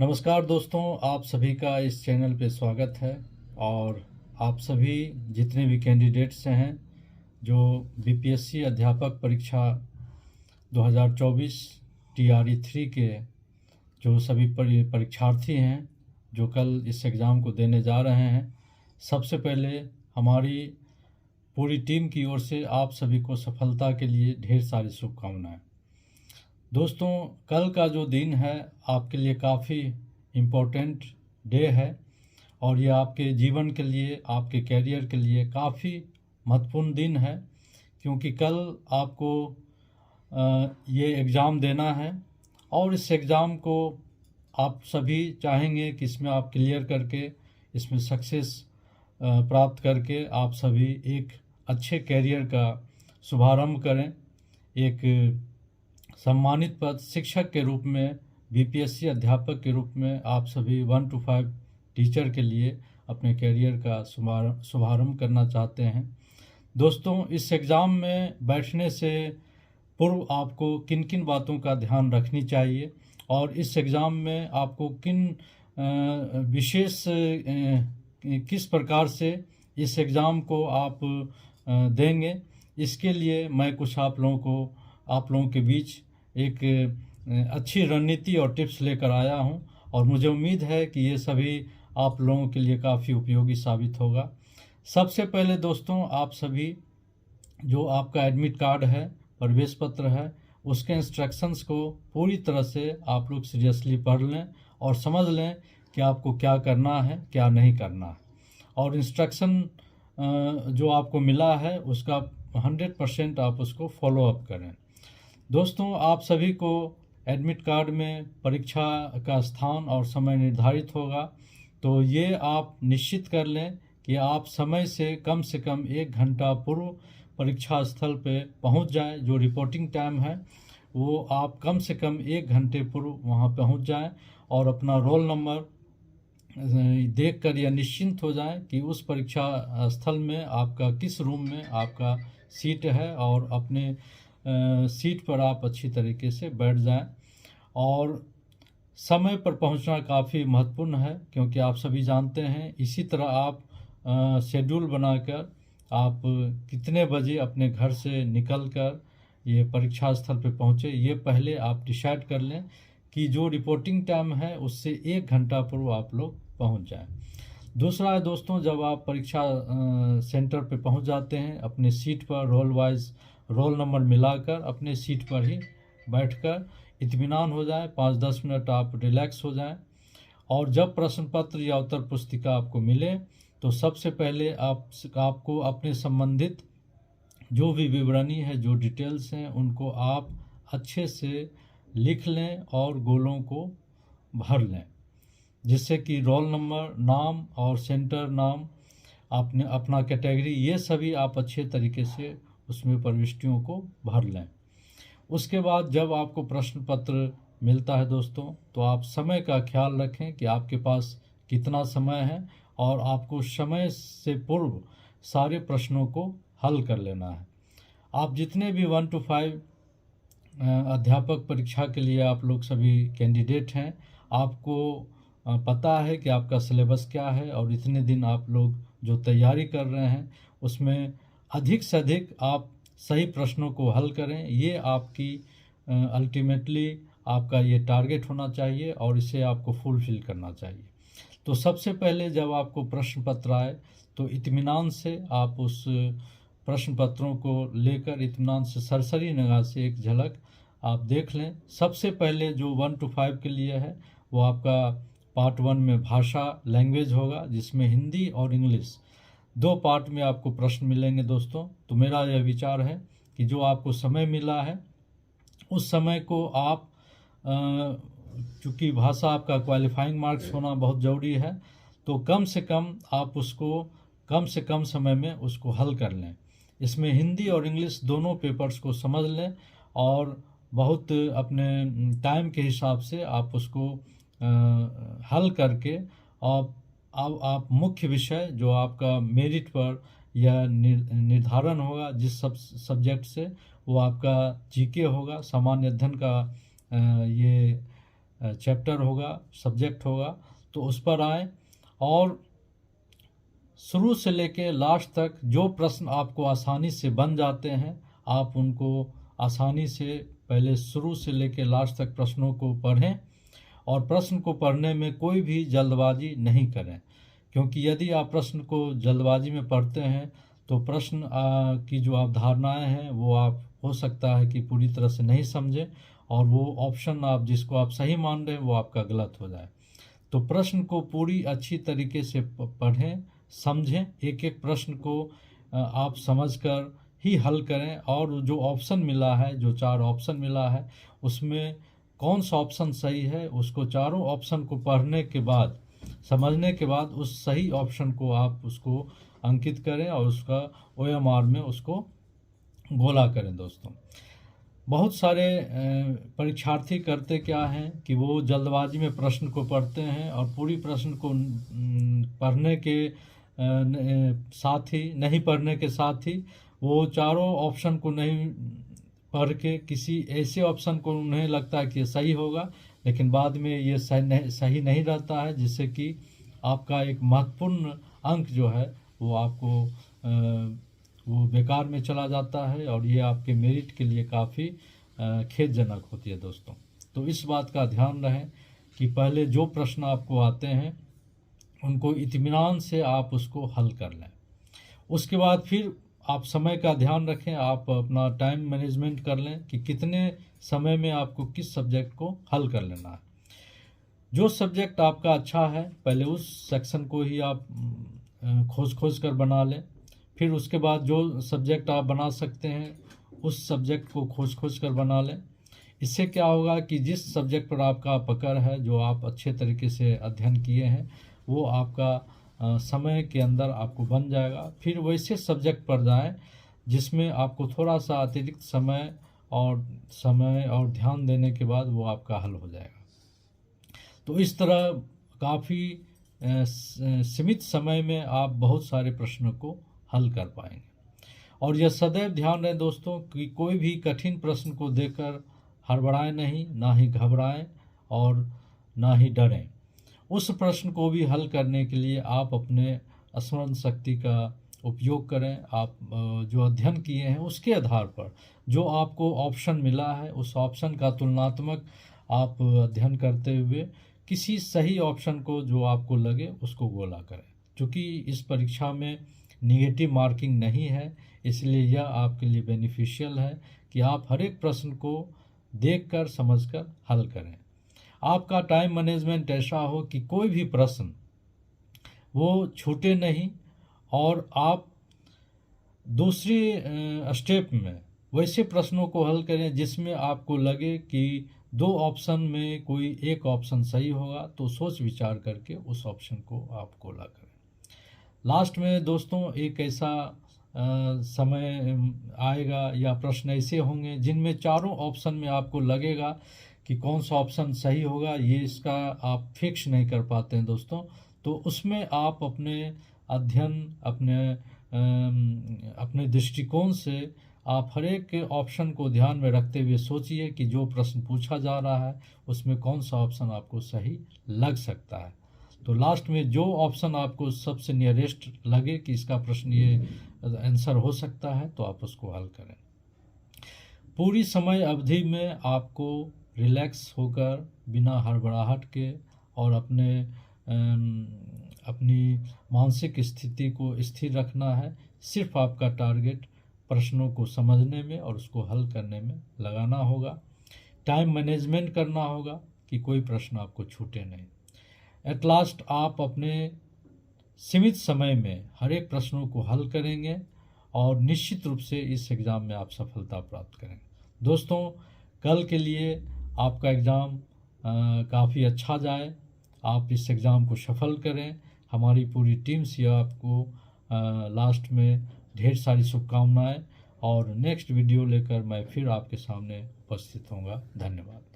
नमस्कार दोस्तों, आप सभी का इस चैनल पे स्वागत है। और आप सभी जितने भी कैंडिडेट्स हैं जो बीपीएससी अध्यापक परीक्षा 2024 टीआरई 3 के जो सभी परीक्षार्थी हैं जो कल इस एग्ज़ाम को देने जा रहे हैं, सबसे पहले हमारी पूरी टीम की ओर से आप सभी को सफलता के लिए ढेर सारी शुभकामनाएं। दोस्तों, कल का जो दिन है आपके लिए काफ़ी इम्पोर्टेंट डे है और ये आपके जीवन के लिए, आपके कैरियर के लिए काफ़ी महत्वपूर्ण दिन है, क्योंकि कल आपको ये एग्ज़ाम देना है और इस एग्ज़ाम को आप सभी चाहेंगे कि इसमें आप क्लियर करके इसमें सक्सेस प्राप्त करके आप सभी एक अच्छे कैरियर का शुभारंभ करें। एक सम्मानित पद शिक्षक के रूप में, बीपीएससी अध्यापक के रूप में आप सभी 1 to 5 टीचर के लिए अपने कैरियर का शुभारंभ करना चाहते हैं। दोस्तों, इस एग्ज़ाम में बैठने से पूर्व आपको किन किन बातों का ध्यान रखनी चाहिए और इस एग्ज़ाम में आपको विशेष किस प्रकार से इस एग्ज़ाम को आप देंगे, इसके लिए मैं कुछ आप लोगों के बीच एक अच्छी रणनीति और टिप्स लेकर आया हूं और मुझे उम्मीद है कि ये सभी आप लोगों के लिए काफ़ी उपयोगी साबित होगा। सबसे पहले दोस्तों, आप सभी जो आपका एडमिट कार्ड है, प्रवेश पत्र है, उसके इंस्ट्रक्शंस को पूरी तरह से आप लोग सीरियसली पढ़ लें और समझ लें कि आपको क्या करना है, क्या नहीं करना है। और इंस्ट्रक्शन जो आपको मिला है उसका 100% आप उसको फॉलो अप करें। दोस्तों, आप सभी को एडमिट कार्ड में परीक्षा का स्थान और समय निर्धारित होगा, तो ये आप निश्चित कर लें कि आप समय से कम 1 घंटा पूर्व परीक्षा स्थल पे पहुंच जाएं। जो रिपोर्टिंग टाइम है वो आप कम से कम 1 घंटे पूर्व वहां पहुंच जाएं और अपना रोल नंबर देखकर यह निश्चिंत हो जाएं कि उस परीक्षा स्थल में आपका किस रूम में आपका सीट है और अपने सीट पर आप अच्छी तरीके से बैठ जाएं। और समय पर पहुंचना काफ़ी महत्वपूर्ण है, क्योंकि आप सभी जानते हैं इसी तरह आप शेड्यूल बनाकर आप कितने बजे अपने घर से निकलकर ये परीक्षा स्थल पर पहुंचे, ये पहले आप डिसाइड कर लें कि जो रिपोर्टिंग टाइम है उससे 1 घंटा पूर्व आप लोग पहुंच जाएं। दूसरा है दोस्तों, जब आप परीक्षा सेंटर पे पहुंच जाते हैं, अपने सीट पर रोल नंबर मिलाकर अपने सीट पर ही बैठकर इत्मीनान हो जाए, 5-10 मिनट आप रिलैक्स हो जाएं। और जब प्रश्न पत्र या उत्तर पुस्तिका आपको मिले तो सबसे पहले आपको अपने संबंधित जो भी विवरणी है, जो डिटेल्स हैं, उनको आप अच्छे से लिख लें और गोलों को भर लें, जिससे कि रोल नंबर, नाम और सेंटर नाम, आपने अपना कैटेगरी, ये सभी आप अच्छे तरीके से उसमें प्रविष्टियों को भर लें। उसके बाद जब आपको प्रश्न पत्र मिलता है दोस्तों, तो आप समय का ख्याल रखें कि आपके पास कितना समय है और आपको समय से पूर्व सारे प्रश्नों को हल कर लेना है। आप जितने भी 1 to 5 अध्यापक परीक्षा के लिए आप लोग सभी कैंडिडेट हैं, आपको पता है कि आपका सिलेबस क्या है और इतने दिन आप लोग जो तैयारी कर रहे हैं उसमें अधिक से अधिक आप सही प्रश्नों को हल करें। ये आपकी अल्टीमेटली आपका ये टारगेट होना चाहिए और इसे आपको फुलफिल करना चाहिए। तो सबसे पहले जब आपको प्रश्न पत्र आए तो इत्मीनान से आप उस प्रश्न पत्रों को लेकर इत्मीनान से सरसरी निगाह से एक झलक आप देख लें। सबसे पहले जो 1 to 5 के लिए है वो आपका पार्ट 1 में भाषा, लैंग्वेज होगा, जिसमें हिंदी और इंग्लिश 2 पार्ट में आपको प्रश्न मिलेंगे दोस्तों। तो मेरा यह विचार है कि जो आपको समय मिला है उस समय को आप चूँकि भाषा आपका क्वालिफाइंग मार्क्स होना बहुत ज़रूरी है, तो कम से कम आप उसको कम से कम समय में उसको हल कर लें। इसमें हिंदी और इंग्लिश दोनों पेपर्स को समझ लें और बहुत अपने टाइम के हिसाब से आप उसको हल करके आप मुख्य विषय जो आपका मेरिट पर यह निर्धारण होगा जिस सब्जेक्ट से, वो आपका जीके होगा, सामान्य अध्ययन का ये चैप्टर होगा, सब्जेक्ट होगा, तो उस पर आएँ और शुरू से लेके लास्ट तक जो प्रश्न आपको आसानी से बन जाते हैं आप उनको आसानी से पहले शुरू से लेके लास्ट तक प्रश्नों को पढ़ें और प्रश्न को पढ़ने में कोई भी जल्दबाजी नहीं करें, क्योंकि यदि आप प्रश्न को जल्दबाजी में पढ़ते हैं तो प्रश्न की जो अवधारणाएं हैं वो आप हो सकता है कि पूरी तरह से नहीं समझें और वो ऑप्शन आप जिसको आप सही मान रहे हैं वो आपका गलत हो जाए। तो प्रश्न को पूरी अच्छी तरीके से पढ़ें, समझें, एक एक प्रश्न को आप समझकर ही हल करें और जो ऑप्शन मिला है, जो 4 ऑप्शन मिला है, उसमें कौन सा ऑप्शन सही है उसको चारों ऑप्शन को पढ़ने के बाद, समझने के बाद उस सही ऑप्शन को आप उसको अंकित करें और उसका OMR में उसको गोला करें। दोस्तों, बहुत सारे परीक्षार्थी करते क्या हैं कि वो जल्दबाजी में प्रश्न को पढ़ते हैं और पूरी प्रश्न को पढ़ने के साथ ही नहीं पढ़ने के साथ ही वो चारों ऑप्शन को नहीं पढ़ के किसी ऐसे ऑप्शन को उन्हें लगता है कि सही होगा, लेकिन बाद में ये सही नहीं रहता है, जिससे कि आपका एक महत्वपूर्ण अंक जो है वो आपको वो बेकार में चला जाता है और ये आपके मेरिट के लिए काफ़ी खेदजनक होती है। दोस्तों, तो इस बात का ध्यान रहे कि पहले जो प्रश्न आपको आते हैं उनको इत्मीनान से आप उसको हल कर लें। उसके बाद फिर आप समय का ध्यान रखें, आप अपना टाइम मैनेजमेंट कर लें कि कितने समय में आपको किस सब्जेक्ट को हल कर लेना है। जो सब्जेक्ट आपका अच्छा है पहले उस सेक्शन को ही आप खोज कर बना लें, फिर उसके बाद जो सब्जेक्ट आप बना सकते हैं उस सब्जेक्ट को खोज कर बना लें। इससे क्या होगा कि जिस सब्जेक्ट पर आपका पकड़ है, जो आप अच्छे तरीके से अध्ययन किए हैं, वो आपका समय के अंदर आपको बन जाएगा। फिर वैसे सब्जेक्ट पर जाएं जिसमें आपको थोड़ा सा अतिरिक्त समय और ध्यान देने के बाद वो आपका हल हो जाएगा। तो इस तरह काफ़ी सीमित समय में आप बहुत सारे प्रश्नों को हल कर पाएंगे। और यह सदैव ध्यान रहे दोस्तों कि कोई भी कठिन प्रश्न को देखकर हड़बड़ाएं नहीं, ना ही घबराएं और ना ही डरें। उस प्रश्न को भी हल करने के लिए आप अपने स्मरण शक्ति का उपयोग करें। आप जो अध्ययन किए हैं उसके आधार पर जो आपको ऑप्शन मिला है उस ऑप्शन का तुलनात्मक आप अध्ययन करते हुए किसी सही ऑप्शन को जो आपको लगे उसको गोला करें। क्योंकि इस परीक्षा में निगेटिव मार्किंग नहीं है, इसलिए यह आपके लिए बेनिफिशियल है कि आप हर एक प्रश्न को देखकर समझकर हल करें। आपका टाइम मैनेजमेंट ऐसा हो कि कोई भी प्रश्न वो छूटे नहीं और आप दूसरी स्टेप में वैसे प्रश्नों को हल करें जिसमें आपको लगे कि 2 ऑप्शन में कोई एक ऑप्शन सही होगा, तो सोच विचार करके उस ऑप्शन को आप गोला करें। लास्ट में दोस्तों एक ऐसा समय आएगा या प्रश्न ऐसे होंगे जिनमें चारों ऑप्शन में आपको लगेगा कि कौन सा ऑप्शन सही होगा, ये इसका आप फिक्स नहीं कर पाते हैं दोस्तों। तो उसमें आप अपने अध्ययन, अपने दृष्टिकोण से आप हर एक ऑप्शन को ध्यान में रखते हुए सोचिए कि जो प्रश्न पूछा जा रहा है उसमें कौन सा ऑप्शन आपको सही लग सकता है। तो लास्ट में जो ऑप्शन आपको सबसे नियरेस्ट लगे कि इसका प्रश्न ये आंसर हो सकता है, तो आप उसको हल करें। पूरी समय अवधि में आपको रिलैक्स होकर बिना हड़बड़ाहट के और अपनी मानसिक स्थिति को स्थिर रखना है। सिर्फ आपका टारगेट प्रश्नों को समझने में और उसको हल करने में लगाना होगा। टाइम मैनेजमेंट करना होगा कि कोई प्रश्न आपको छूटे नहीं। एट लास्ट आप अपने सीमित समय में हर एक प्रश्नों को हल करेंगे और निश्चित रूप से इस एग्ज़ाम में आप सफलता प्राप्त करेंगे। दोस्तों, कल के लिए आपका एग्ज़ाम काफ़ी अच्छा जाए, आप इस एग्ज़ाम को सफल करें। हमारी पूरी टीम से आपको लास्ट में ढेर सारी शुभकामनाएं और नेक्स्ट वीडियो लेकर मैं फिर आपके सामने उपस्थित होऊंगा। धन्यवाद।